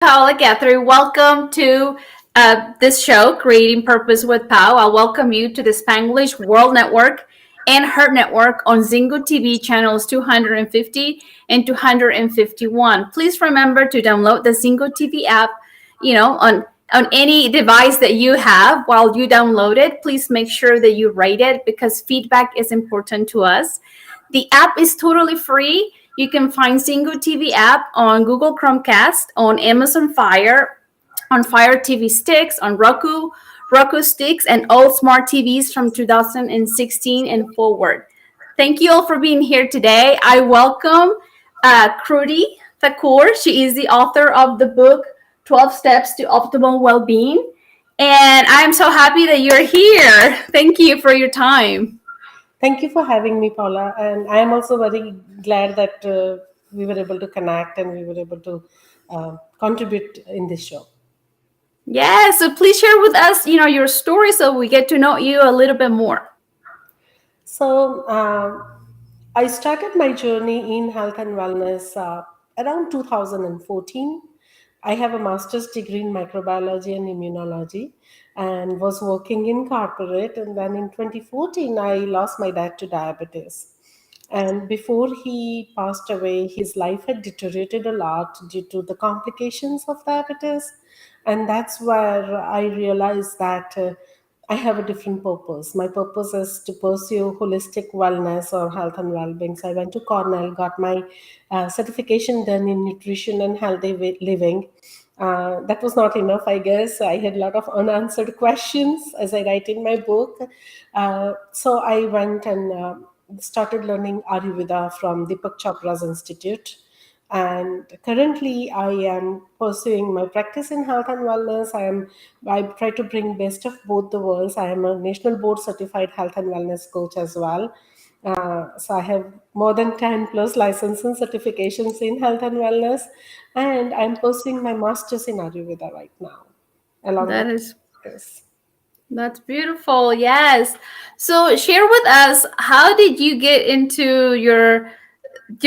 Paola Guthrie. Welcome to this show, Creating Purpose with Pao. I welcome you to the Spanglish World Network and Heart Network on Zingo TV channels 250 and 251. Please remember to download the Zingo TV app, on any device that you have. While you download it, please make sure that you rate it because feedback is important to us. The app is totally free. You can find Single TV app on Google Chromecast, on Amazon Fire, on Fire TV sticks, on Roku sticks, and all smart TVs from 2016 and forward. Thank you all for being here today. I welcome Kruti Thakore. She is the author of the book 12 Steps to Optimal Well-Being. And I'm so happy that you're here. Thank you for your time. Thank you for having me, Paula. And I am also very glad that we were able to connect and we were able to contribute in this show. Yeah, so please share with us, your story so we get to know you a little bit more. So I started my journey in health and wellness around 2014. I have a master's degree in microbiology and immunology and was working in corporate. And then in 2014, I lost my dad to diabetes. And before he passed away, his life had deteriorated a lot due to the complications of diabetes. And that's where I realized that I have a different purpose. My purpose is to pursue holistic wellness or health and well-being. So I went to Cornell, got my certification done in nutrition and healthy living. That was not enough, I guess. I had a lot of unanswered questions, as I write in my book. So I went and started learning Ayurveda from Deepak Chopra's Institute. And currently I am pursuing my practice in health and wellness. I try to bring best of both the worlds. I am a national board certified health and wellness coach as well. So I have more than 10 plus licenses and certifications in health and wellness, and I'm pursuing my master's in Ayurveda right now, along That with is this. that's beautiful. Yes. So share with us, how did you get into your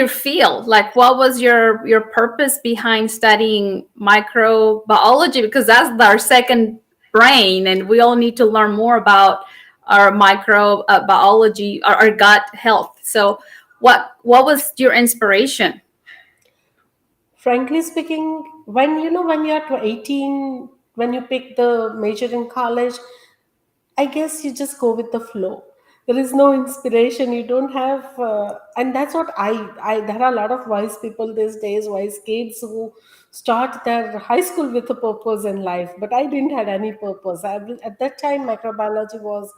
field? Like, what was your purpose behind studying microbiology? Because that's our second brain, and we all need to learn more about our microbiology, our gut health. So what was your inspiration? Frankly speaking, when you're 18, when you pick the major in college, I guess you just go with the flow. There is no inspiration. You don't have, and that's what I. There are a lot of wise people these days, wise kids who start their high school with a purpose in life. But I didn't have any purpose. At that time, microbiology was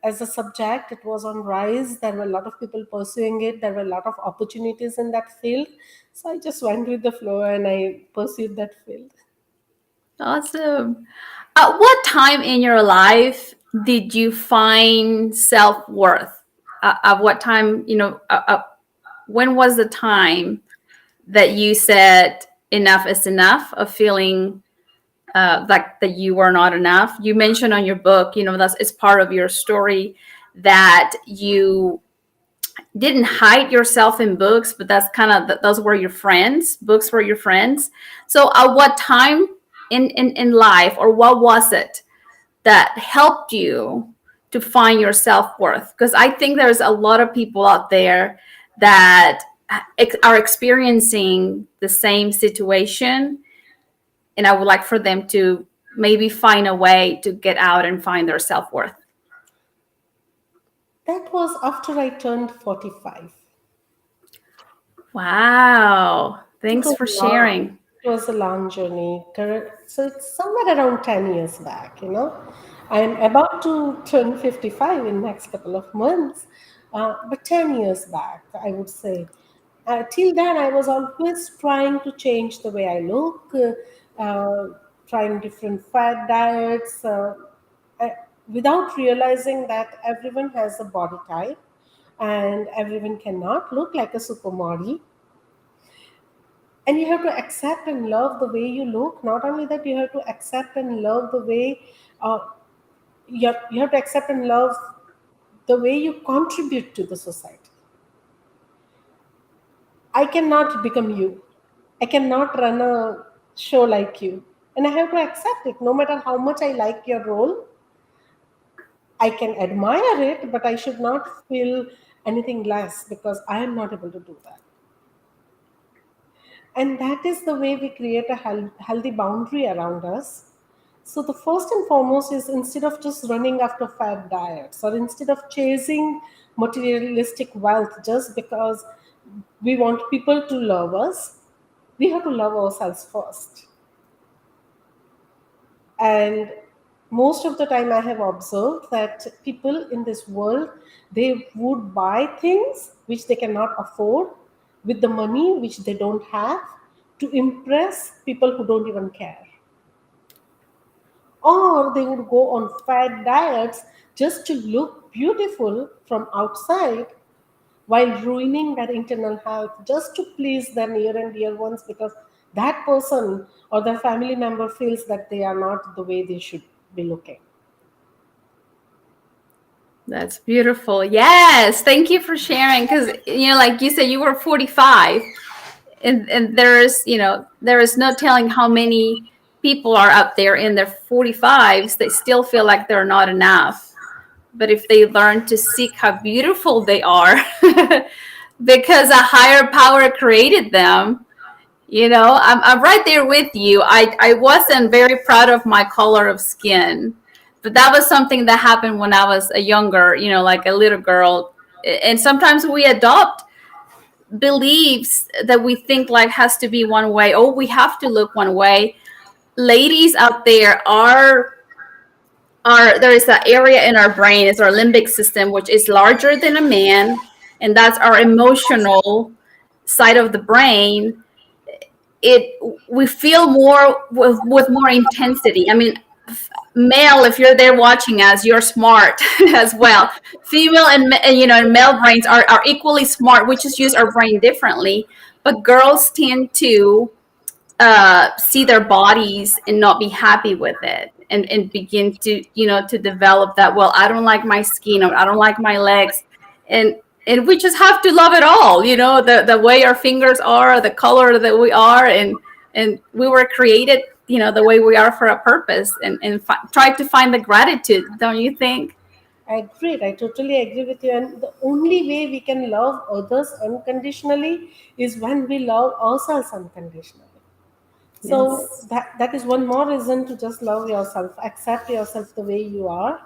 as a subject. It was on rise. There were a lot of people pursuing it. There were a lot of opportunities in that field. So I just went with the flow and I pursued that field. Awesome. At what time in your life did you find self-worth? At what time, when was the time that you said enough is enough, of feeling like that you were not enough? You mentioned on your book, that's it's part of your story, that you didn't hide yourself in books, but that's kind of, those were your friends. Books were your friends. So at what time in life, or what was it that helped you to find your self-worth? Because I think there's a lot of people out there that are experiencing the same situation, and I would like for them to maybe find a way to get out and find their self-worth. That was after I turned 45. Wow, It thanks was for long. sharing. It was a long journey. Correct. So it's somewhere around 10 years back. I'm about to turn 55 in next couple of months. But 10 years back, I would say. Till then, I was always trying to change the way I look, trying different fat diets, uh, without realizing that everyone has a body type and everyone cannot look like a supermodel, and you have to accept and love the way you look. Not only that, you have to accept and love the way uh, you have to accept and love the way you contribute to the society. I cannot become you. I cannot run a show like you. And I have to accept it. No matter how much I like your role, I can admire it, but I should not feel anything less because I am not able to do that. And that is the way we create a healthy boundary around us. So, the first and foremost is instead of just running after fad diets or instead of chasing materialistic wealth just because we want people to love us, we have to love ourselves first. And most of the time I have observed that people in this world, they would buy things which they cannot afford with the money which they don't have to impress people who don't even care, or they would go on fad diets just to look beautiful from outside while ruining their internal health just to please their near and dear ones because that person or their family member feels that they are not the way they should be looking. That's beautiful. Yes, thank you for sharing. Because like you said, you were 45, and there is no telling how many people are up there in their 45s that still feel like they're not enough. But if they learn to seek how beautiful they are, because a higher power created them, I'm right there with you. I wasn't very proud of my color of skin, but that was something that happened when I was a younger, like a little girl. And sometimes we adopt beliefs that we think life has to be one way. Oh, we have to look one way. Ladies out there are there is an area in our brain, is our limbic system, which is larger than a man, and that's our emotional side of the brain. It We feel more with more intensity. I mean, male, if you're there watching us, you're smart as well. Female and male brains are equally smart. We just use our brain differently. But girls tend to see their bodies and not be happy with it, and begin to develop that, well, I don't like my skin, or I don't like my legs. And we just have to love it all, the way our fingers are, the color that we are, and we were created, the way we are, for a purpose, and try to find the gratitude, don't you think? Agreed, I totally agree with you. And the only way we can love others unconditionally is when we love ourselves unconditionally. So Yes. that is one more reason to just love yourself, accept yourself the way you are.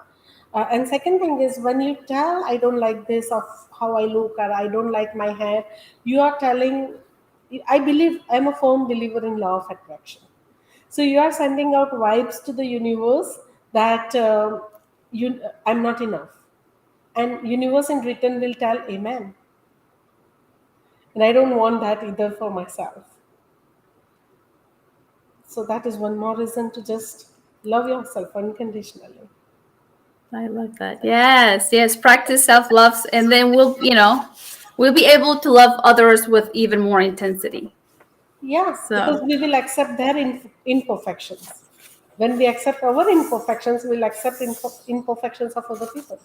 And second thing is, when you tell I don't like this of how I look, or I don't like my hair, you are telling, I believe, I'm a firm believer in law of attraction. So you are sending out vibes to the universe that I'm not enough, and universe in return will tell amen. And I don't want that either for myself. So that is one more reason to just love yourself unconditionally. I love that. Yes, yes. Practice self-love, and then we'll be able to love others with even more intensity. Yeah, because So, we will accept their imperfections. When we accept our imperfections, we'll accept imperfections of other people.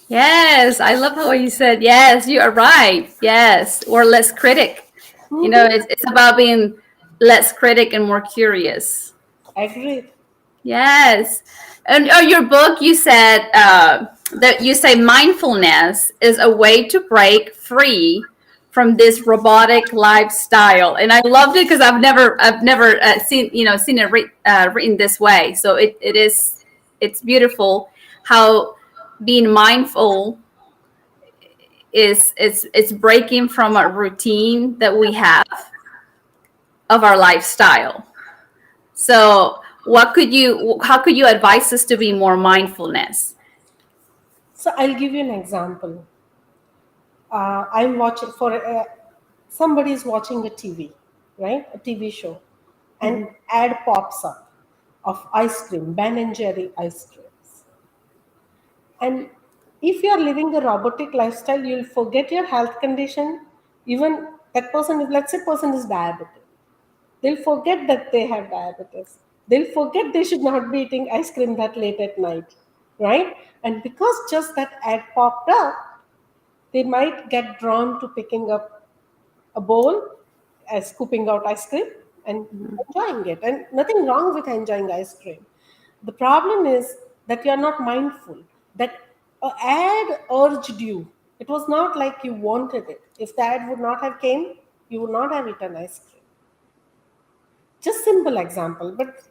yes, I love how you said, yes, you are right. Yes, or less critic. Hmm. It's about being less critic and more curious. Agreed. Yes. And your book, you said that you say mindfulness is a way to break free from this robotic lifestyle, and I loved it because I've never seen it written this way. So it's beautiful how being mindful it's breaking from a routine that we have of our lifestyle. So, how could you advise us to be more mindfulness? So I'll give you an example. I'm watching for somebody is watching a TV, right? A TV show, and Mhm. ad pops up of ice cream, Ben and Jerry ice creams. And if you are living a robotic lifestyle, you'll forget your health condition. Even that person is, let's say, person is diabetic. They'll forget that they have diabetes. They'll forget they should not be eating ice cream that late at night, right? And because just that ad popped up, they might get drawn to picking up a bowl scooping out ice cream and Mhm. enjoying it. And nothing wrong with enjoying ice cream. The problem is that you are not mindful, that an ad urged you. It was not like you wanted it. If the ad would not have came, you would not have eaten ice cream. Just simple example, but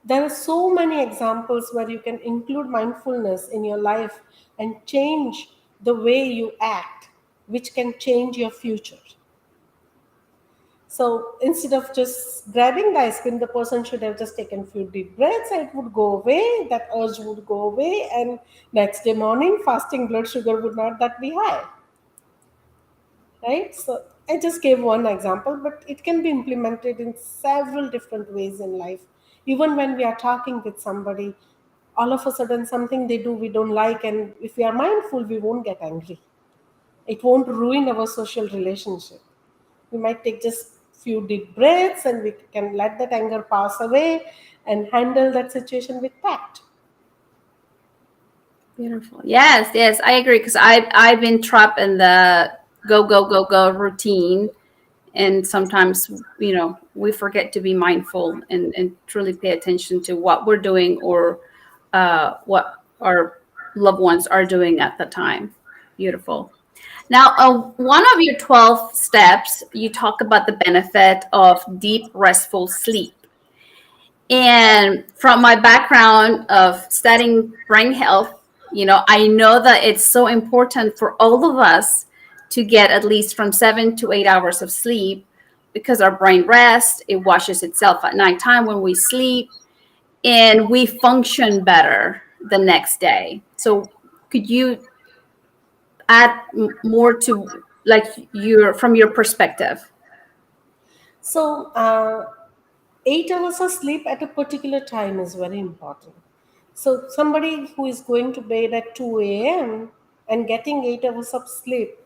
there are so many examples where you can include mindfulness in your life and change the way you act, which can change your future. So instead of just grabbing the ice cream, the person should have just taken few deep breaths and it would go away, that urge would go away, and next day morning, fasting blood sugar would not that be high, right? So I just gave one example, but it can be implemented in several different ways in life. Even when we are talking with somebody, all of a sudden something they do we don't like, and if we are mindful, we won't get angry. It won't ruin our social relationship. We might take just few deep breaths and we can let that anger pass away and handle that situation with tact. Beautiful. Yes, yes, I agree because I've been trapped in the go go go go routine, and sometimes we forget to be mindful and truly pay attention to what we're doing or what our loved ones are doing at the time. Beautiful. Now, one of your 12 steps, you talk about the benefit of deep, restful sleep. And from my background of studying brain health, I know that it's so important for all of us to get at least from 7 to 8 hours of sleep because our brain rests, it washes itself at nighttime when we sleep, and we function better the next day. So, could you add more to like your from your perspective? So 8 hours of sleep at a particular time is very important. So somebody who is going to bed at 2 a.m. and getting 8 hours of sleep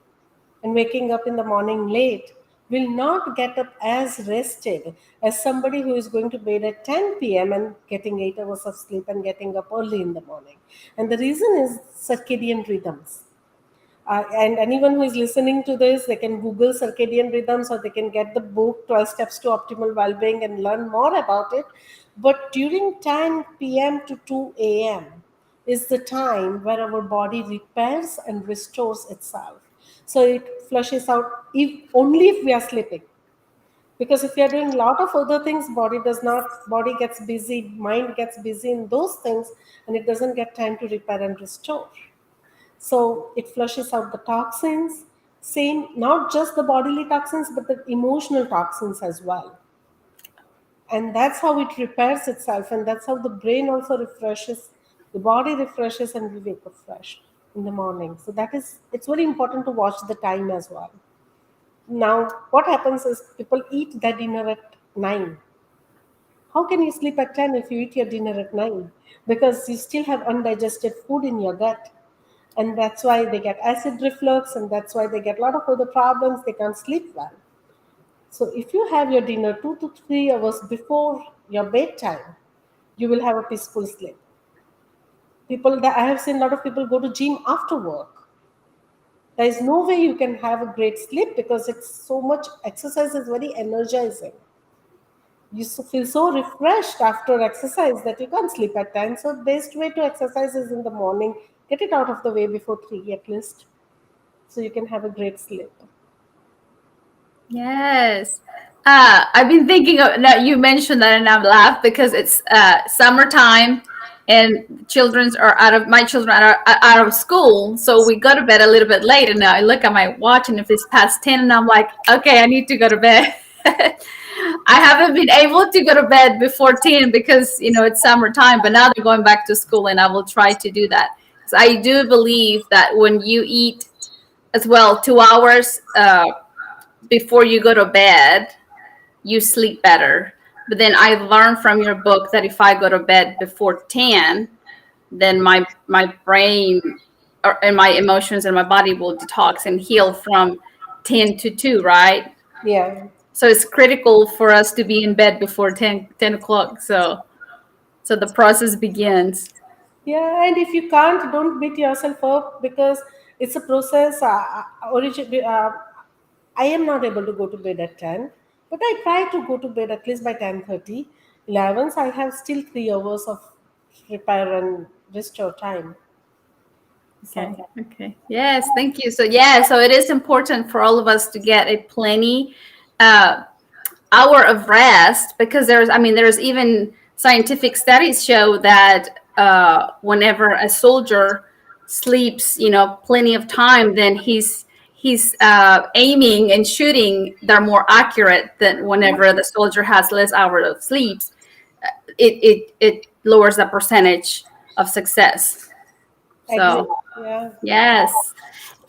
and waking up in the morning late will not get up as rested as somebody who is going to bed at 10 p.m. and getting 8 hours of sleep and getting up early in the morning. And the reason is circadian rhythms. And anyone who is listening to this, they can Google circadian rhythms or they can get the book 12 Steps to Optimal Wellbeing and learn more about it. But during 10 p.m. to 2 a.m. is the time where our body repairs and restores itself. So it flushes out only if we are sleeping. Because if we are doing a lot of other things, body gets busy, mind gets busy in those things, and it doesn't get time to repair and restore. So it flushes out the toxins, same, not just the bodily toxins, but the emotional toxins as well. And that's how it repairs itself, and that's how the brain also refreshes, the body refreshes, and we wake up fresh in the morning. So it's very important to watch the time as well. Now, what happens is people eat their dinner at 9. How can you sleep at 10 if you eat your dinner at 9? Because you still have undigested food in your gut. And that's why they get acid reflux, and that's why they get a lot of other problems. They can't sleep well. So if you have your dinner 2 to 3 hours before your bedtime, you will have a peaceful sleep. People that I have seen a lot of people go to gym after work. There is no way you can have a great sleep because it's so much exercise is very energizing. Feel so refreshed after exercise that you can't sleep at 10. So best way to exercise is in the morning. Get it out of the way before 3 at least, so you can have a great sleep. Yes. I've been thinking of now you mentioned that and I'm laughed because it's summertime and my children are out of school. So we go to bed a little bit late and now I look at my watch and if it's past 10 and I'm like, okay, I need to go to bed. I haven't been able to go to bed before 10 because, it's summertime, but now they're going back to school and I will try to do that. So I do believe that when you eat as well 2 hours, before you go to bed, you sleep better. But then I learned from your book that if I go to bed before 10, then my brain and my emotions and my body will detox and heal from 10 to 2, right? Yeah. So it's critical for us to be in bed before 10 o'clock. So the process begins. Yeah, and if you can't, don't beat yourself up because it's a process. I am not able to go to bed at 10. But I try to go to bed at least by 10:30, 11. So I have still 3 hours of repair and restore time. Okay. So Okay. Yes. Thank you. So yeah. So it is important for all of us to get a plenty uh, hour of rest, because there's even scientific studies show that whenever a soldier sleeps, plenty of time, then he's aiming and shooting. They're more accurate than whenever the soldier has less hours of sleeps. It lowers the percentage of success. exactly, So yeah. yes.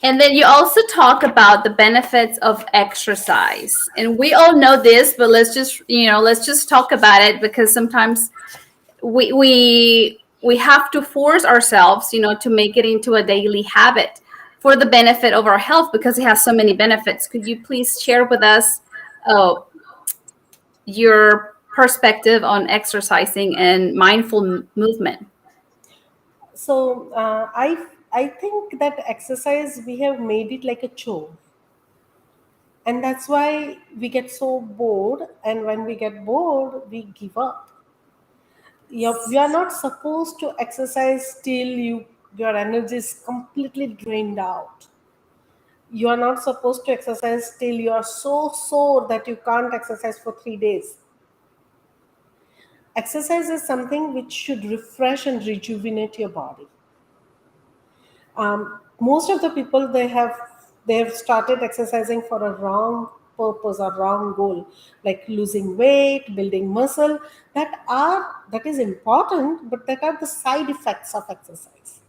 And then you also talk about the benefits of exercise. And we all know this, but let's just talk about it, because sometimes we have to force ourselves, to make it into a daily habit for the benefit of our health, because it has so many benefits. Could you please share with us uh, your perspective on exercising and mindful movement? So I think that exercise we have made it like a chore, and that's why we get so bored. And when we get bored, we give up. You are not supposed to exercise till your energy is completely drained out. You are not supposed to exercise till you are so sore that you can't exercise for 3 days. Exercise is something which should refresh and rejuvenate your body. Most of the people they have started exercising for a wrong purpose or wrong goal, like losing weight, building muscle. That is important, but that are the side effects of exercise.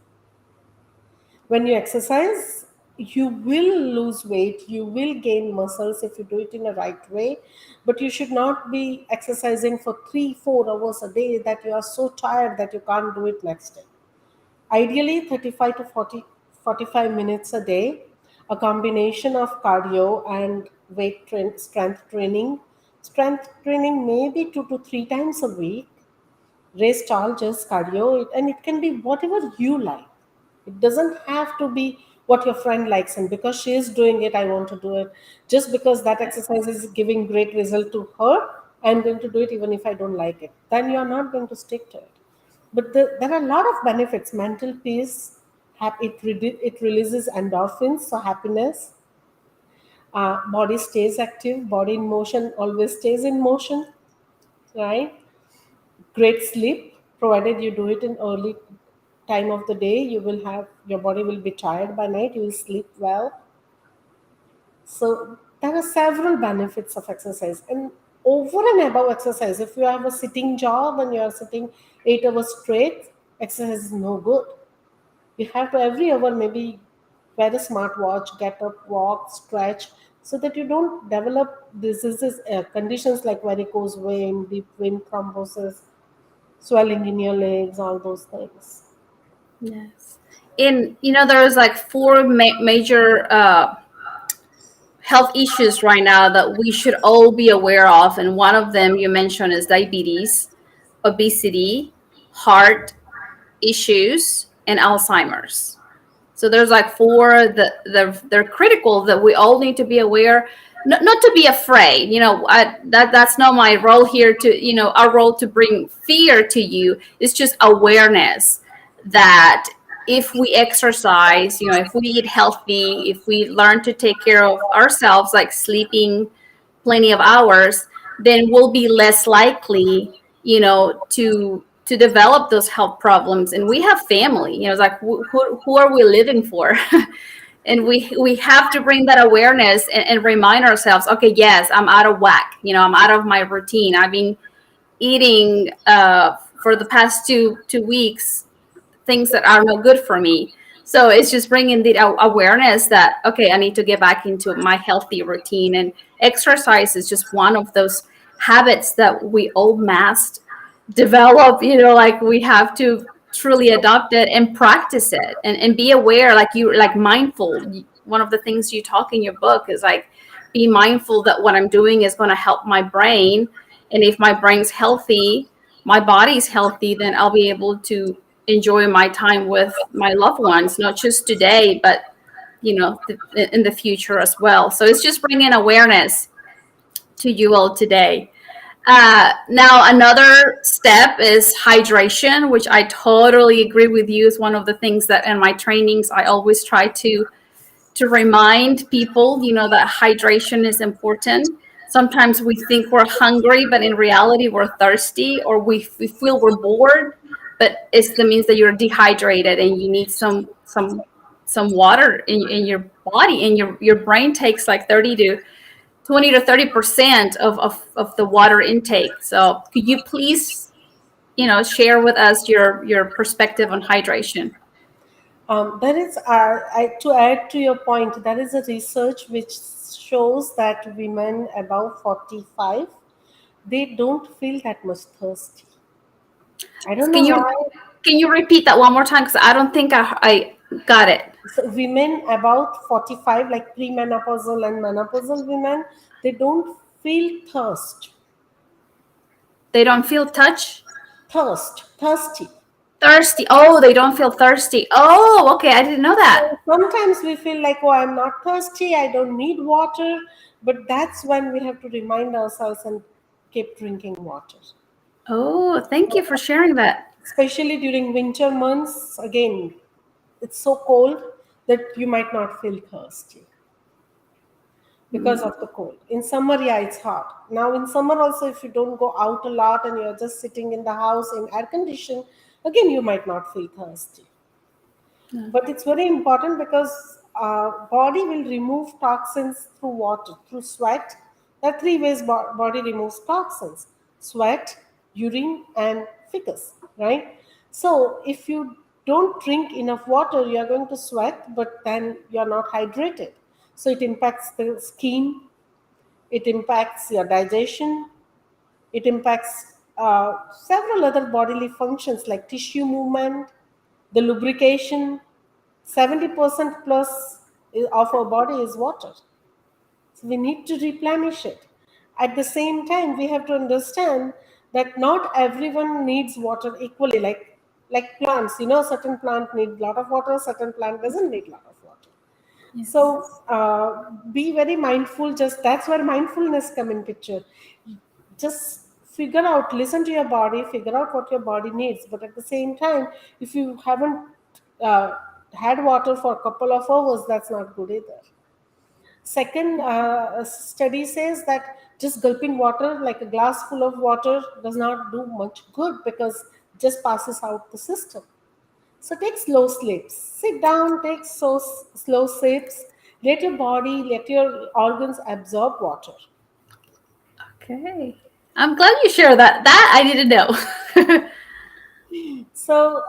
When you exercise, you will lose weight, you will gain muscles if you do it in the right way, but you should not be exercising for 3 4 hours a day that you are so tired that you can't do it next day. Ideally, 35 to 45 minutes a day, a combination of cardio and strength training. Strength training maybe 2 to 3 times a week. Race all just cardio, and it can be whatever you like. It doesn't have to be what your friend likes, and because she is doing it, I want to do it. Just because that exercise is giving great result to her, I'm going to do it even if I don't like it. Then you are not going to stick to it. But there are a lot of benefits. Mental peace, it releases endorphins, so happiness. Body stays active. Body in motion always stays in motion, right? Great sleep, provided you do it in early time of the day. You will have your body will be tired by night. You will sleep well. So there are several benefits of exercise, and over and above exercise, if you have a sitting job and you are sitting 8 hours straight, exercise is no good. You have to every hour maybe wear a smartwatch, get up, walk, stretch, so that you don't develop diseases, conditions like varicose vein, deep vein thrombosis, swelling in your legs, all those things. Yes. And there's like four major health issues right now that we should all be aware of. And one of them you mentioned is diabetes, obesity, heart issues, and Alzheimer's. So there's like four that they're critical, that we all need to be aware, not to be afraid. That's not my role here to, our role to bring fear to you. It's just awareness that if we exercise, if we eat healthy, if we learn to take care of ourselves, like sleeping plenty of hours, then we'll be less likely, to develop those health problems. And we have family, it's like who are we living for? And we have to bring that awareness, and remind ourselves, okay, yes, I'm out of whack, I'm out of my routine. I've been eating for the past two weeks things that are no good for me. So it's just bringing the awareness that, okay, I need to get back into my healthy routine. And exercise is just one of those habits that we all must develop. Like we have to truly adopt it and practice it, and be aware, like mindful. One of the things you talk in your book is like, be mindful that what I'm doing is going to help my brain. And if my brain's healthy, my body's healthy, then I'll be able to enjoy my time with my loved ones, not just today, but in the future as well. So it's just bringing awareness to you all today. Now, another step is hydration, which I totally agree with you. Is one of the things that in my trainings I always try to remind people, that hydration is important. Sometimes we think we're hungry, but in reality we're thirsty, or we feel we're bored, but it's the means that you're dehydrated and you need some water in your body, and your brain takes like 20 to 30% of the water intake. So could you please, share with us your perspective on hydration? There is, to add to your point, there is a research which shows that women above 45, they don't feel that much thirsty. I don't know Can you why. can you repeat that one more time? Because I don't think I got it. So women about 45, like premenopausal and menopausal women, they don't feel They don't feel thirsty. thirsty. Oh, they don't feel thirsty. Oh, okay. I didn't know that. So sometimes we feel like, oh, I'm not thirsty, I don't need water, but that's when we have to remind ourselves and keep drinking water. Oh, thank you for sharing that. Especially during winter months, again, it's so cold that you might not feel thirsty because of the cold. In summer, yeah, it's hot. Now, in summer, also, if you don't go out a lot and you're just sitting in the house in air condition, again, you might not feel thirsty. But it's very important because body will remove toxins through water, through sweat. There are three ways body removes toxins: sweat, urine, and feces, right? So if you don't drink enough water, you are going to sweat, but then you are not hydrated. So it impacts the skin, it impacts your digestion, it impacts several other bodily functions like tissue movement, the lubrication. 70% plus of our body is water. So we need to replenish it. At the same time, we have to understand that not everyone needs water equally. Like plants, certain plant need a lot of water, certain plant doesn't need a lot of water. So Yes. be very mindful. Just that's where mindfulness come in picture. Just figure out, listen to your body, figure out what your body needs. But at the same time, if you haven't uh, had water for a couple of hours, that's not good either. Second, a study says that just gulping water, like a glass full of water, does not do much good because it just passes out the system. So take slow sleeps. Sit down, take slow sips. Let your body, let your organs absorb water. Okay. I'm glad you shared that. That I didn't know. So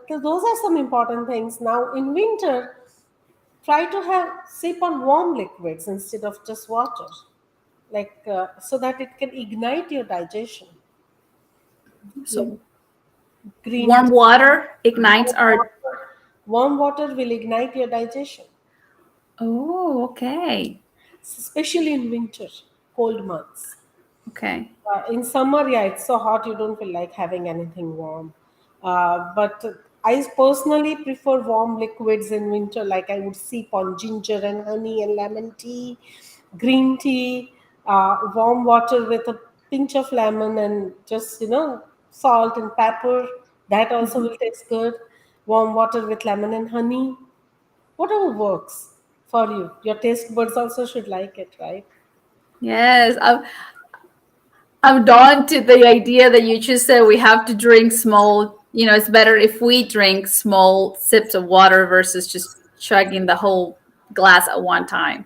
those are some important things. Now in winter, try to have sip on warm liquids instead of just water, like so that it can ignite your digestion. Like So green warm tea, water ignites warm our. water. Warm water will ignite your digestion, Oh, okay. especially in winter, cold months. Okay. In summer, yeah, it's so hot you don't feel like having anything warm. But I personally prefer warm liquids in winter, like I would sip on ginger and honey and lemon tea, green tea, warm water with a pinch of lemon and just, salt and pepper. That also Mhm. will taste good. Warm water with lemon and honey, whatever works for you. Your taste buds also should like it, right? Yes, I'm drawn to the idea that you just said we have to drink small. It's better if we drink small sips of water versus just chugging the whole glass at one time.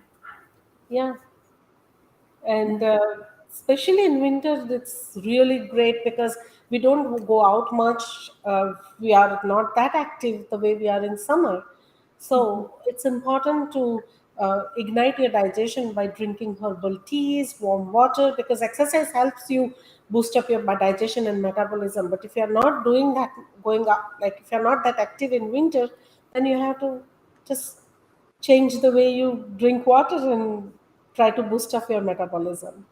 Yeah. And Yeah. especially in winter it's really great because we don't go out much. We are not that active the way we are in summer, Mhm. so it's important to ignite your digestion by drinking herbal teas, warm water, because exercise helps you boost up your digestion and metabolism. But if you're not doing that, going up, like if you're not that active in winter, then you have to just change the way you drink water and try to boost up your metabolism.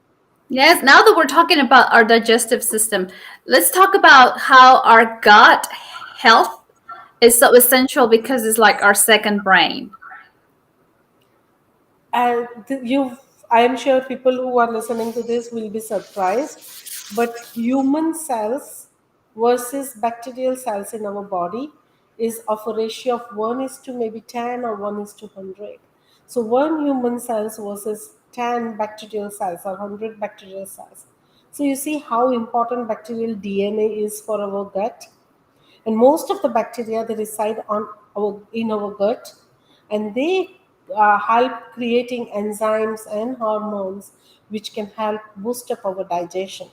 Yes, now that we're talking about our digestive system, let's talk about how our gut health is so essential because it's like our second brain. You've I am sure people who are listening to this will be surprised, but human cells versus bacterial cells in our body is of a ratio of 1 is to maybe 10 or 1 is to 100. So 1 human cells versus 10 bacterial cells or 100 bacterial cells. So you see how important bacterial DNA is for our gut, and most of the bacteria they reside on in our gut, and they help creating enzymes and hormones which can help boost up our digestion.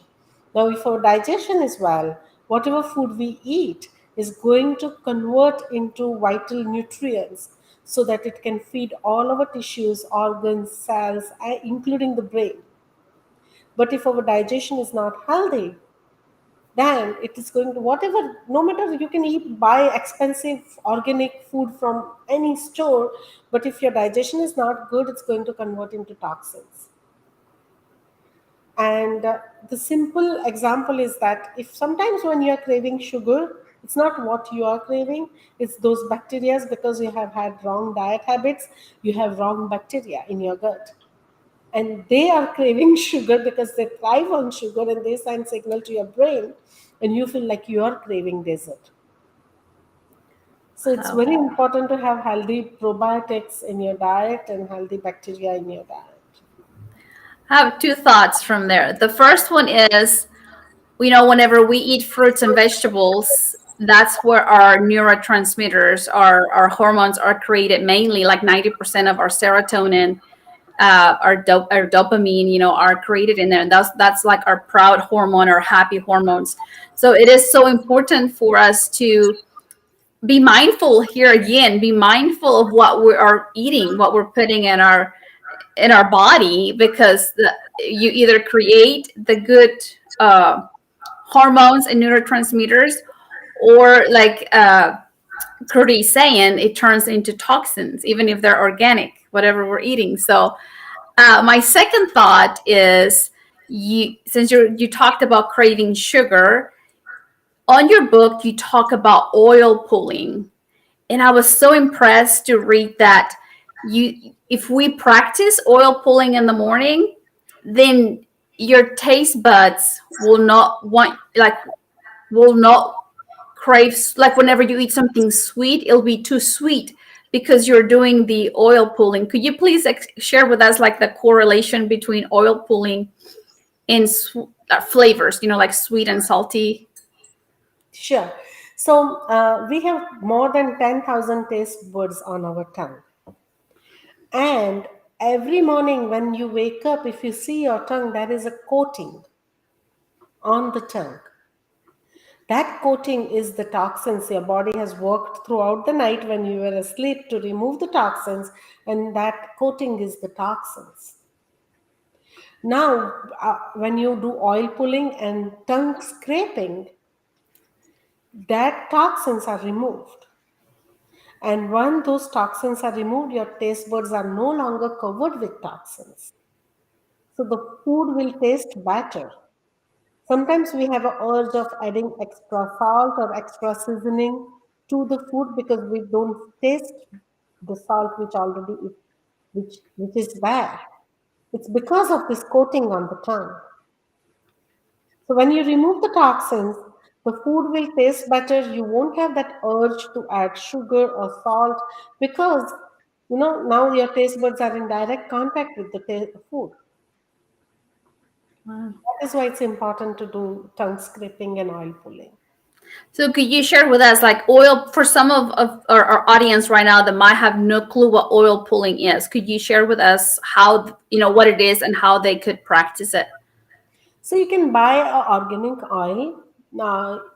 Now if our digestion is well, whatever food we eat is going to convert into vital nutrients so that it can feed all our tissues, organs, cells, including the brain. But if our digestion is not healthy, then it is going to whatever, no matter, you can eat buy expensive organic food from any store, but if your digestion is not good, it's going to convert into toxins. And the simple example is that if sometimes when you are craving sugar, it's not what you are craving, it's those bacteria, because you have had wrong diet habits, you have wrong bacteria in your gut, and they are craving sugar because they thrive on sugar, and they send signal to your brain, and you feel like you are craving dessert. So it's Wow. very important to have healthy probiotics in your diet and healthy bacteria in your diet. I have two thoughts from there. The first one is, whenever we eat fruits and vegetables, that's where our neurotransmitters, our hormones are created mainly, like 90% of our serotonin, our dopamine, are created in there. And that's like our proud hormone or happy hormones. So it is so important for us to be mindful here again, be mindful of what we are eating, what we're putting in our body, because you either create the good hormones and neurotransmitters, or like Kruti is saying, it turns into toxins, even if they're organic, whatever we're eating. So my second thought is, since you talked about craving sugar, on your book you talk about oil pulling, and I was so impressed to read that if we practice oil pulling in the morning, then your taste buds will not crave, like whenever you eat something sweet, it'll be too sweet because you're doing the oil pulling. Could you please share with us like the correlation between oil pulling and flavors, like sweet and salty? Sure. So we have more than 10,000 taste buds on our tongue. And every morning when you wake up, if you see your tongue, there is a coating on the tongue. That coating is the toxins your body has worked throughout the night when you were asleep to remove the toxins, and that coating is the toxins. Now, when you do oil pulling and tongue scraping, that toxins are removed. And when those toxins are removed, your taste buds are no longer covered with toxins. So the food will taste better. Sometimes we have an urge of adding extra salt or extra seasoning to the food because we don't taste the salt which already is, which is there. It's because of this coating on the tongue. So when you remove the toxins, the food will taste better. You won't have that urge to add sugar or salt because now your taste buds are in direct contact with the food. Wow. That is why it's important to do tongue scraping and oil pulling. So could you share with us, like, oil, for some of our audience right now that might have no clue what oil pulling is? Could you share with us how, what it is and how they could practice it? So you can buy a organic oil.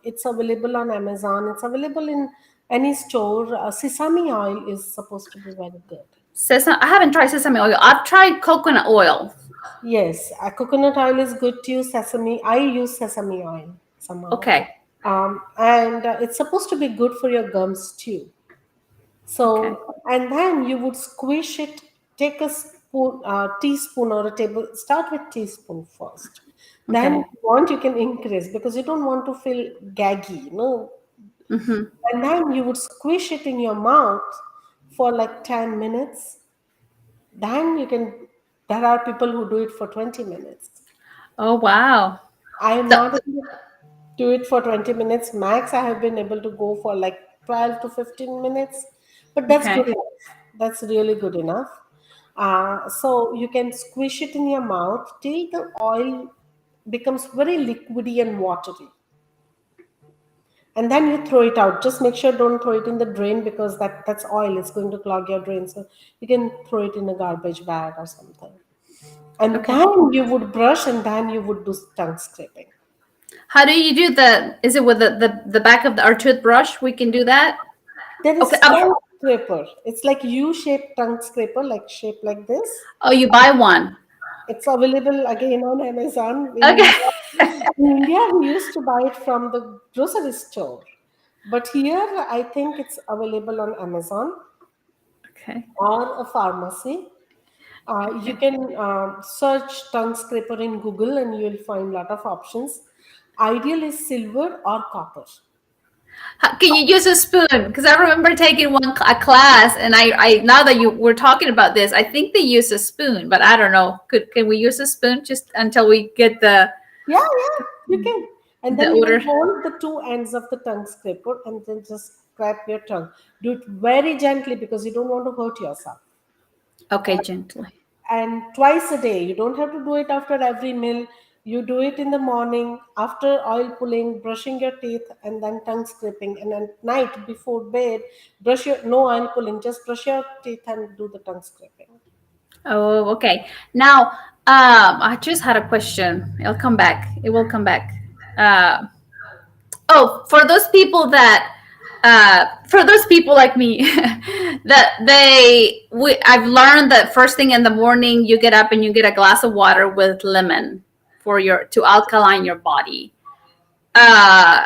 It's available on Amazon. It's available in any store. Sesame oil is supposed to be very good. Sesame, I haven't tried sesame oil. I've tried coconut oil. Yes, coconut oil is good to use. Sesame, I use sesame oil somehow, Okay. and it's supposed to be good for your gums too. Okay. So, and then you would squish it. Take a spoon, teaspoon or a table. Start with teaspoon first. Then, if Okay. you want, you can increase because you don't want to feel gaggy, Mm-hmm. And then you would squish it in your mouth for like 10 minutes. Then you can There are people who do it for 20 minutes. Oh, wow. I am So, not able to do it for 20 minutes. Max, I have been able to go for like 12 to 15 minutes, but that's okay. good enough. That's really good enough. So you can squish it in your mouth till the oil becomes very liquidy and watery. And then you throw it out. Just make sure don't throw it in the drain because that's oil. It's going to clog your drain. So you can throw it in a garbage bag or something. And Okay. then you would brush and then you would do tongue scraping. How do you do the? Is it with the back of our toothbrush? We can do that. There Okay. is tongue scraper. It's like U-shaped tongue scraper, like shaped like this. Oh, you buy one. It's available again on Amazon. Okay. In India, we used to buy it from the grocery store. But here, I think it's available on Amazon Okay. or a pharmacy. You Okay. can search tongue scraper in Google and you'll find a lot of options. Ideal is silver or copper. Can you use a spoon? Because I remember taking a class, and I now that you were talking about this, I think they use a spoon, but I don't know. Can we use a spoon just until we get Yeah, yeah, you can. And the then you odor? will hold the two ends of the tongue scraper and then just scrape your tongue. Do it very gently because you don't want to hurt yourself. Okay, gently. And twice a day. You don't have to do it after every meal. You do it in the morning, after oil pulling, brushing your teeth, and then tongue scraping. And at night before bed, brush your no oil pulling, just brush your teeth and do the tongue scraping. Oh, okay. Now, I just had a question. It'll come back. It will come back. Uh, oh, for those people like me, I've learned that first thing in the morning, you get up and you get a glass of water with lemon to alkaline your body. Uh,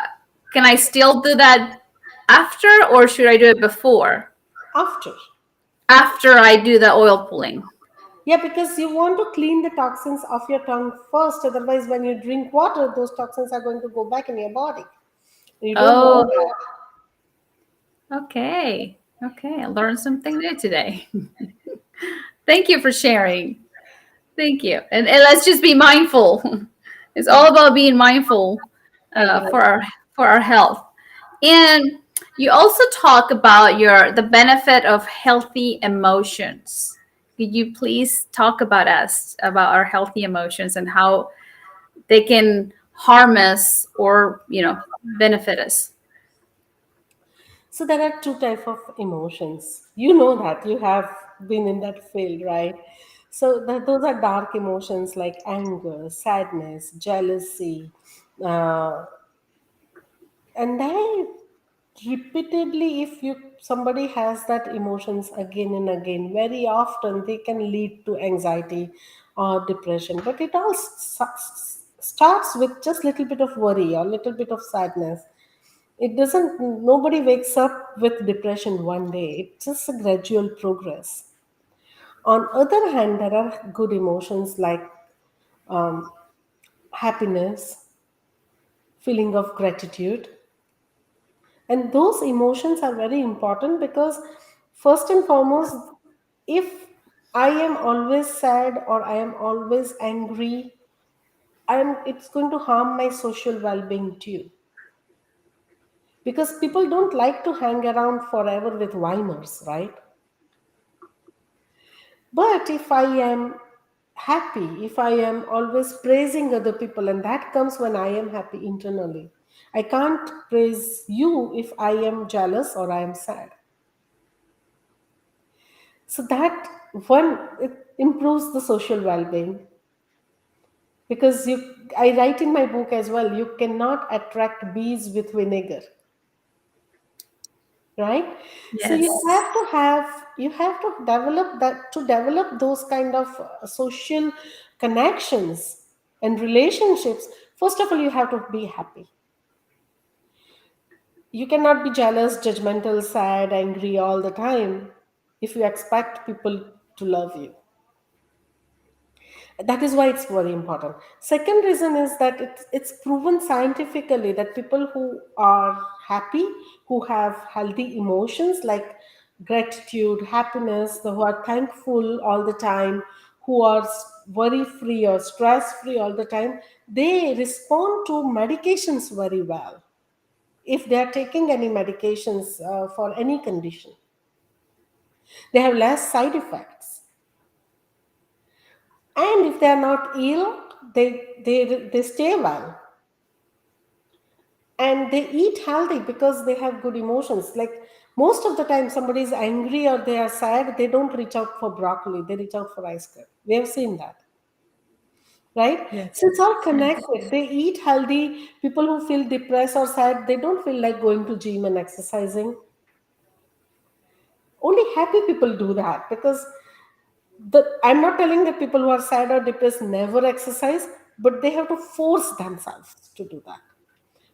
can I still do that after, or should I do it before? After. After I do the oil pulling. Yeah, because you want to clean the toxins off your tongue first. Otherwise, when you drink water, those toxins are going to go back in your body. You don't Oh, want that. okay. Okay, I learned something new today. Thank you for sharing. Thank you. And let's just be mindful. It's all about being mindful Exactly. for our health. And you also talk about the benefit of healthy emotions. Could you please talk about our healthy emotions and how they can harm us or benefit us? So there are two type of emotions. You know that you have been in that field, right? So those are dark emotions like anger, sadness, jealousy, uh, and they repeatedly, if you somebody has that emotions again and again, very often they can lead to anxiety or depression. But it all starts with just little bit of worry or little bit of sadness. It doesn't, nobody wakes up with depression one day. It's just a gradual progress. On other hand, there are good emotions like um, happiness, feeling of gratitude, and those emotions are very important because first and foremost, if I am always sad or I am always angry, it's going to harm my social well-being too, because people don't like to hang around forever with whiners, right? But if I am happy, if I am always praising other people, and that comes when I am happy internally, I can't praise you if I am jealous or I am sad. So that one, it improves the social well-being, because I write in my book as well, you cannot attract bees with vinegar, right? So Yes. you have to develop that, to develop those kind of social connections and relationships. First of all, you have to be happy. You cannot be jealous, judgmental, sad, angry all the time if you expect people to love you. That is why it's very important. Second reason is that it's proven scientifically that people who are happy, who have healthy emotions like gratitude, happiness, who are thankful all the time, who are worry free or stress free all the time, they respond to medications very well. If they are taking any medications for any condition, they have less side effects. And if they are not ill, they stay well. And they eat healthy because they have good emotions. Like most of the time, somebody is angry or they are sad, they don't reach out for broccoli, they reach out for ice cream. We have seen that, right? Yes. So it's all Yes. connected. They eat healthy. People who feel depressed or sad, they don't feel like going to gym and exercising. Only happy people do that, because I'm not telling that people who are sad or depressed never exercise, but they have to force themselves to do that.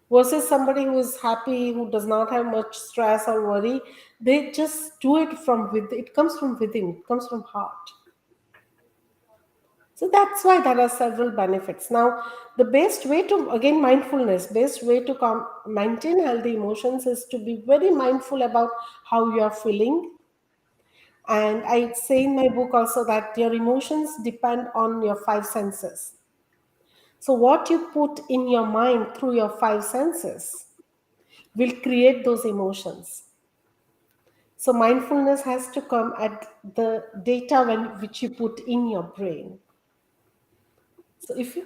Versus somebody who is happy, who does not have much stress or worry, they just do it from within. It comes from within, it comes from heart. So that's why there are several benefits. Now, the best way to, again, mindfulness, best way to maintain healthy emotions is to be very mindful about how you are feeling. And I say in my book also that your emotions depend on your five senses. So, what you put in your mind through your five senses will create those emotions. So, mindfulness has to come at the data which you put in your brain. So, if you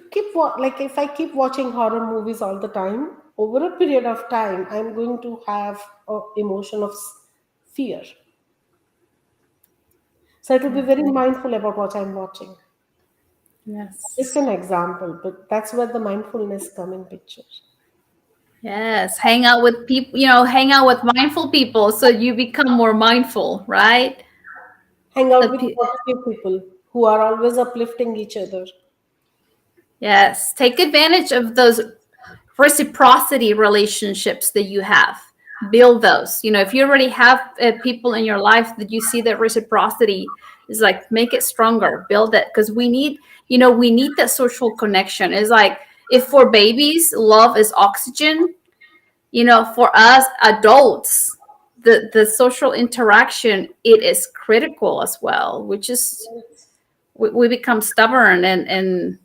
like if I keep watching horror movies all the time, over a period of time, I'm going to have an emotion of fear. So, I have to be very mindful about what I'm watching. Just Yes. an example, but that's where the mindfulness come in picture. Yes. Hang out with people, hang out with mindful people so you become more mindful, right? Hang The out with pe- positive people who are always uplifting each other. yes. Take advantage of those reciprocity relationships that you have. Build those. If you already have people in your life that you see that reciprocity is like, make it stronger, build it. Because we need that social connection. It's like, if for babies, love is oxygen, for us adults, the social interaction, it is critical as well, which is we become stubborn and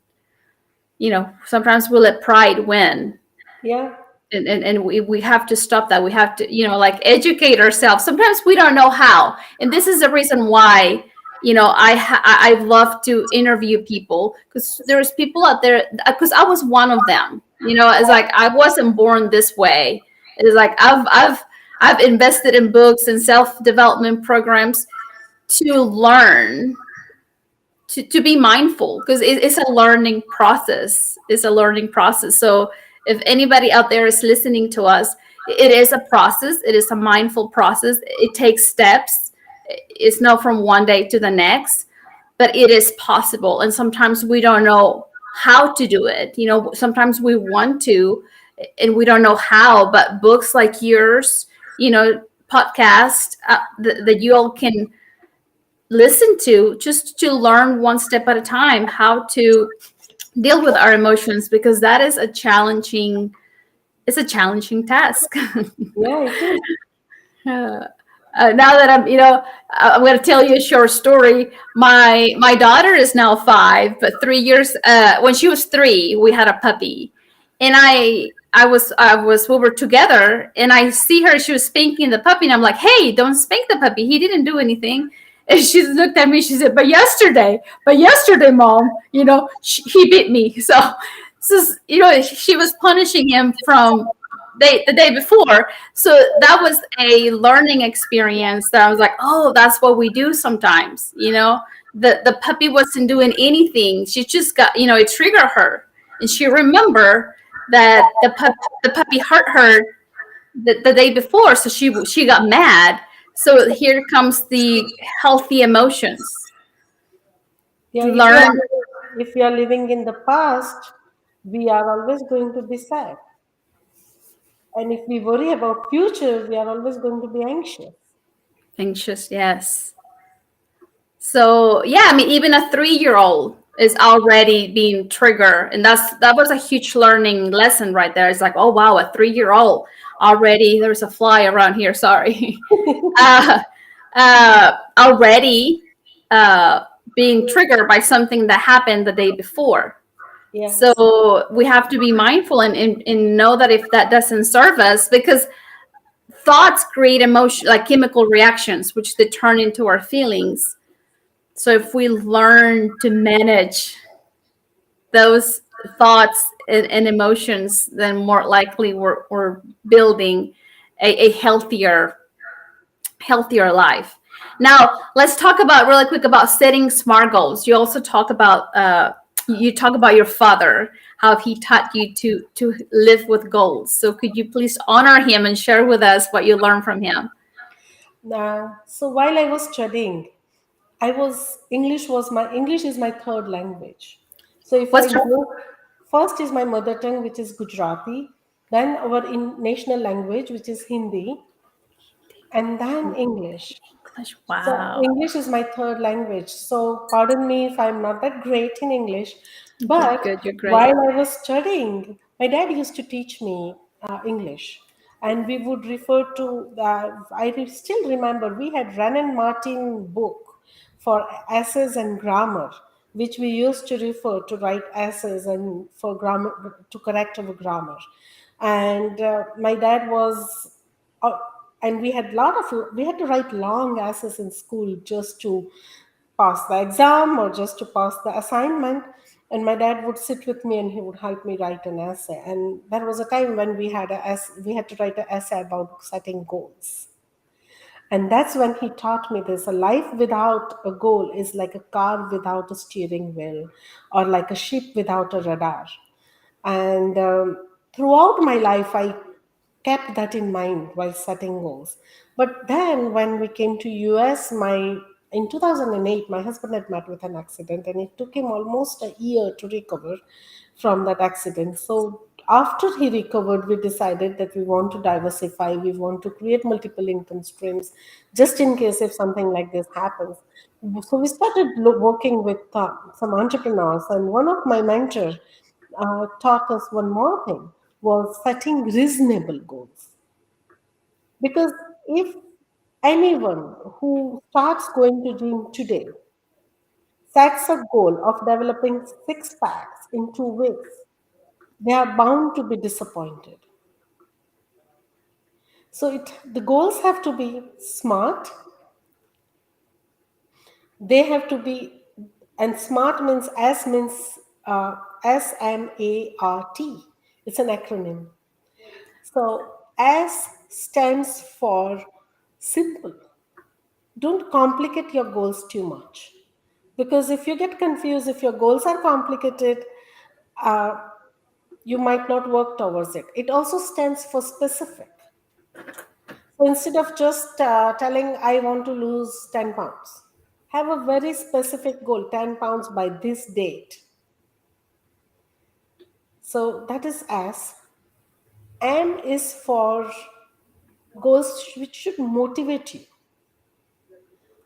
sometimes we let pride win, Yeah, and we have to stop that. We have to like educate ourselves. Sometimes we don't know how, and this is the reason why I love to interview people, because there's people out there, because I was one of them. It's like I wasn't born this way. It's like I've invested in books and self-development programs to learn to be mindful, because it's a learning process. It's a learning process. So if anybody out there is listening to us, it is a process. It is a mindful process. It takes steps. It's not from one day to the next, but it is possible. And sometimes we don't know how to do it. Sometimes we want to and we don't know how, but books like yours, podcast that you all can listen to, just to learn one step at a time how to deal with our emotions, because that is a challenging task. yeah, it is. Now that I'm going to tell you a short story. My daughter is now 5, but 3 years when she was 3, we had a puppy, and we were together, and I see her. She was spanking the puppy, and I'm like, "Hey, don't spank the puppy. He didn't do anything." And she looked at me. She said, "But yesterday, mom, he bit me." So she was punishing him from the day before. So that was a learning experience that I was like, oh, that's what we do sometimes. The puppy wasn't doing anything. She just got, it triggered her. And she remembered that the puppy hurt her the day before. So she got mad. So here comes the healthy emotions Yeah, to learn. if you are living in the past, we are always going to be sad. And if we worry about future, we are always going to be anxious. Anxious, yes. So yeah, I mean, even a 3-year-old is already being triggered, and that was a huge learning lesson right there. It's like, oh wow, a 3-year-old already. There's a fly around here. Sorry. Already being triggered by something that happened the day before. Yes. So we have to be mindful and know that if that doesn't serve us, because thoughts create emotion, like chemical reactions, which they turn into our feelings. So if we learn to manage those thoughts and emotions, then more likely we're building a healthier life. Now, let's talk about really quick about setting smart goals. You also talk about you talk about your father, how he taught you to live with goals. So could you please honor him and share with us what you learned from him? So while I was studying, English is my third language. So if I What's go, first is my mother tongue, which is Gujarati, then our national language, which is Hindi, and then English. English? So Wow. English is my third language. So pardon me if I'm not that great in English, You're but good. You're great. while I was studying, my dad used to teach me English, and we would refer to. Still remember we had Renan Martin book for essays and grammar, which we used to refer to write essays and for grammar to correct our grammar. And my dad was uh, and we had to write long essays in school just to pass the exam or just to pass the assignment. And my dad would sit with me and he would help me write an essay. And there was a time when we had to write an essay about setting goals. And that's when he taught me this: a life without a goal is like a car without a steering wheel, or like a ship without a radar. And throughout my life, I kept that in mind while setting goals. But then when we came to US, my in 2008, my husband had met with an accident, and it took him almost a year to recover from that accident. So after he recovered, we decided that we want to diversify, we want to create multiple income streams just in case if something like this happens. So we started working with some entrepreneurs, and one of my mentors taught us one more thing: was setting reasonable goals. Because if anyone who starts going to gym today sets a goal of developing six packs in 2 weeks, they are bound to be disappointed. So the goals have to be smart. They have to be, and smart means SMART. It's an acronym. So S stands for simple. Don't complicate your goals too much. Because if you get confused, if your goals are complicated, uh, you might not work towards it. It also stands for specific. So instead of just telling, I want to lose 10 pounds, have a very specific goal: 10 pounds by this date. So that is S. M is for goals which should motivate you.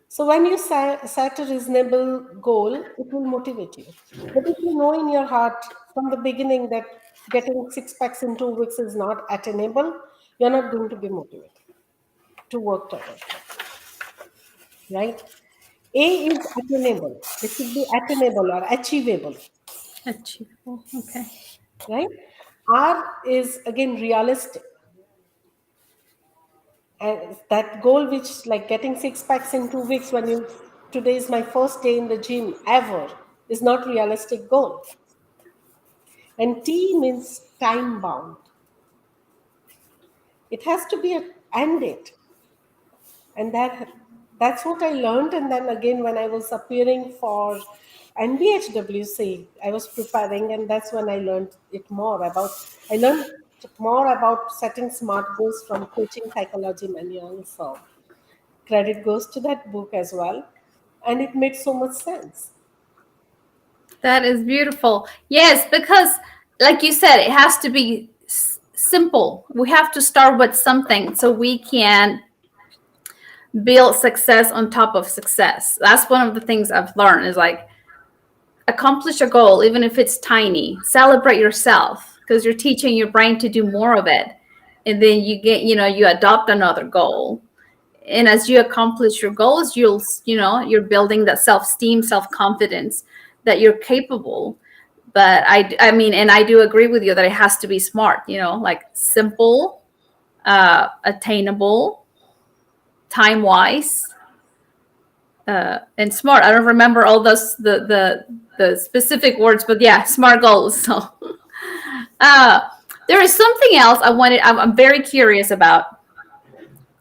So when you set a reasonable goal, it will motivate you. But if you know in your heart from the beginning that getting six packs in 2 weeks is not attainable, you're not going to be motivated to work towards that, right? A is attainable. It should be attainable or achievable, Achievable. Okay. right? R is again realistic. And that goal, which like getting six packs in 2 weeks, when you today is my first day in the gym ever, is not realistic goal. And T means time bound. It has to be an end date. And that's what I learned. And then again, when I was appearing for NBHWC, I was preparing, and that's when I learned more about setting smart goals from Coaching Psychology Manual. So credit goes to that book as well. And it made so much sense. That is beautiful. Yes, because like you said, it has to be simple. We have to start with something so we can build success on top of success. That's one of the things I've learned is like accomplish a goal, even if it's tiny. Celebrate yourself because you're teaching your brain to do more of it. And then you get, you adopt another goal. And as you accomplish your goals, you're building that self-esteem, self-confidence that you're capable. But I mean, and I do agree with you that it has to be smart, like simple, attainable, time wise, and smart. I don't remember all those the specific words, but yeah, smart goals. So uh, there is something else I'm very curious about,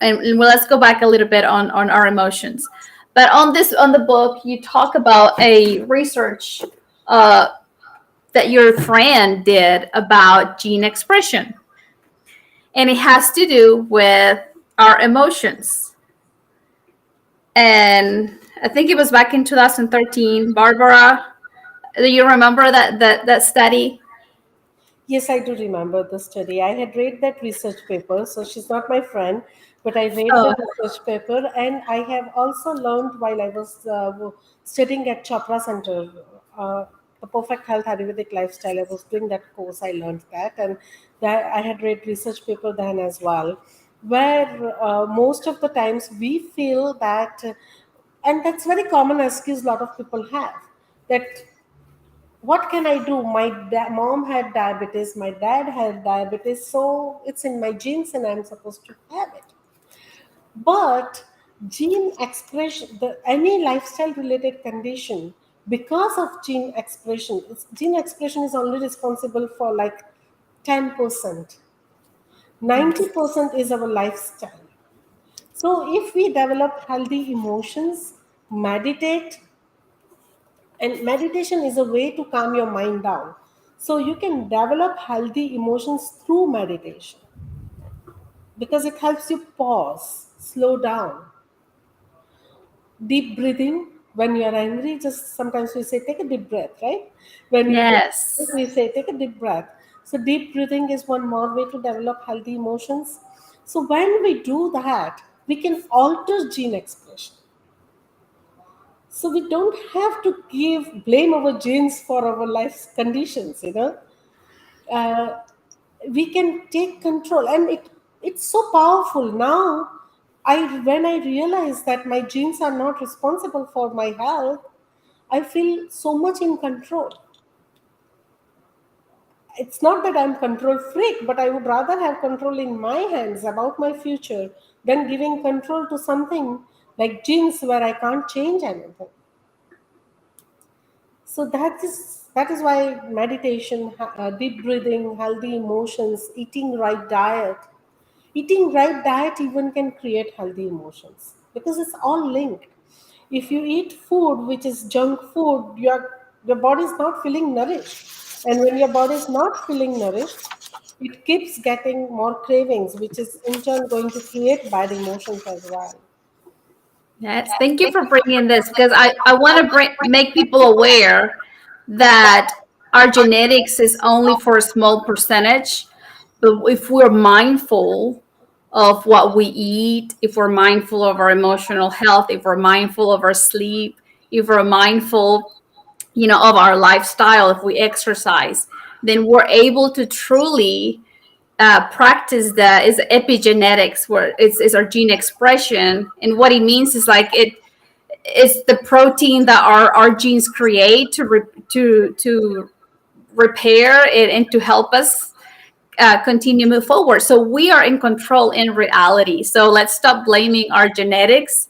and well, let's go back a little bit on our emotions. But on the book, you talk about a research uh, that your friend did about gene expression, and it has to do with our emotions. And I think it was back in 2013. Barbara, do you remember that study? Yes, I do remember the study. I had read that research paper, so she's not my friend, but I read the Oh, research paper, and I have also learned while I was studying at Chopra Center, uh, the Perfect Health Ayurvedic Lifestyle. I was doing that course. I learned that, and that I had read research paper then as well, where most of the times we feel that, and that's very common excuse a lot of people have, that what can I do? My mom had diabetes, my dad had diabetes, so it's in my genes and I'm supposed to have it. But gene expression, any lifestyle related condition, because of gene expression is only responsible for like 10%. yes. 90% is our lifestyle. So if we develop healthy emotions, meditate, and meditation is a way to calm your mind down. So you can develop healthy emotions through meditation because it helps you pause, slow down, deep breathing. When you're angry, just sometimes we say, take a deep breath, right? When we get Yes. angry, we say, take a deep breath. So, deep breathing is one more way to develop healthy emotions. So, when we do that, we can alter gene expression. So we don't have to give blame our genes for our life's conditions, uh, we can take control, and it's so powerful now. When I realize that my genes are not responsible for my health, I feel so much in control. It's not that I'm control freak, but I would rather have control in my hands about my future than giving control to something like genes where I can't change anything. So that is why meditation, deep breathing, healthy emotions, eating right diet even can create healthy emotions because it's all linked. If you eat food which is junk food, your body is not feeling nourished, and when your body is not feeling nourished, it keeps getting more cravings, which is in turn going to create bad emotions as well. Yes, thank you for bringing this because I want to make people aware that our genetics is only for a small percentage. But if we're mindful of what we eat, if we're mindful of our emotional health, if we're mindful of our sleep, if we're mindful, of our lifestyle, if we exercise, then we're able to truly practice that is epigenetics, where it's our gene expression. And what it means is like it's the protein that our genes create to repair it and to help us continue to move forward. So we are in control in reality. So let's stop blaming our genetics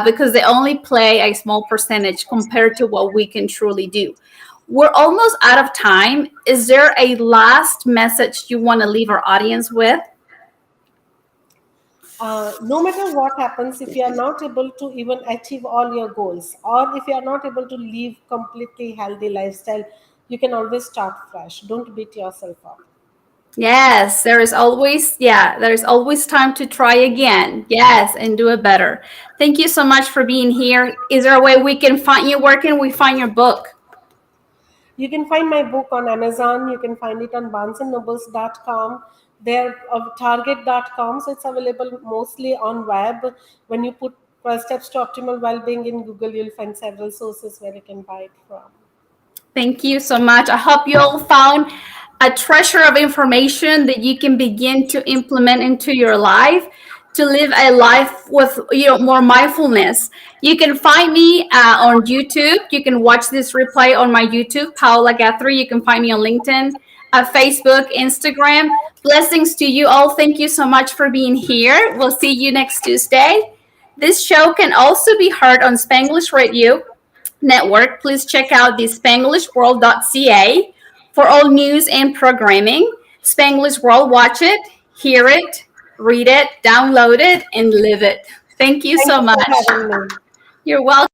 because they only play a small percentage compared to what we can truly do. We're almost out of time. Is there a last message you want to leave our audience with? No matter what happens, if you are not able to even achieve all your goals, or if you are not able to live completely healthy lifestyle, you can always start fresh. Don't beat yourself up. Yes, there's always time to try again. Yes, and do it better. Thank you so much for being here. Is there a way we can find you? Where can we find your book? You can find my book on Amazon. You can find it on barnesandnobles.com. There, target.com. So it's available mostly on web. When you put 12 steps to optimal well-being in Google, you'll find several sources where you can buy it from. Thank you so much. I hope you all found a treasure of information that you can begin to implement into your life to live a life with more mindfulness. You can find me on YouTube. You can watch this replay on my YouTube, Paola Guthrie. You can find me on LinkedIn, Facebook, Instagram. Blessings to you all. Thank you so much for being here. We'll see you next Tuesday. This show can also be heard on Spanglish Radio Network. Please check out the spanglishworld.ca for all news and programming. Spanglish World, watch it, hear it, read it, download it, and live it. Thank you Thank so you for much. having me. You're welcome.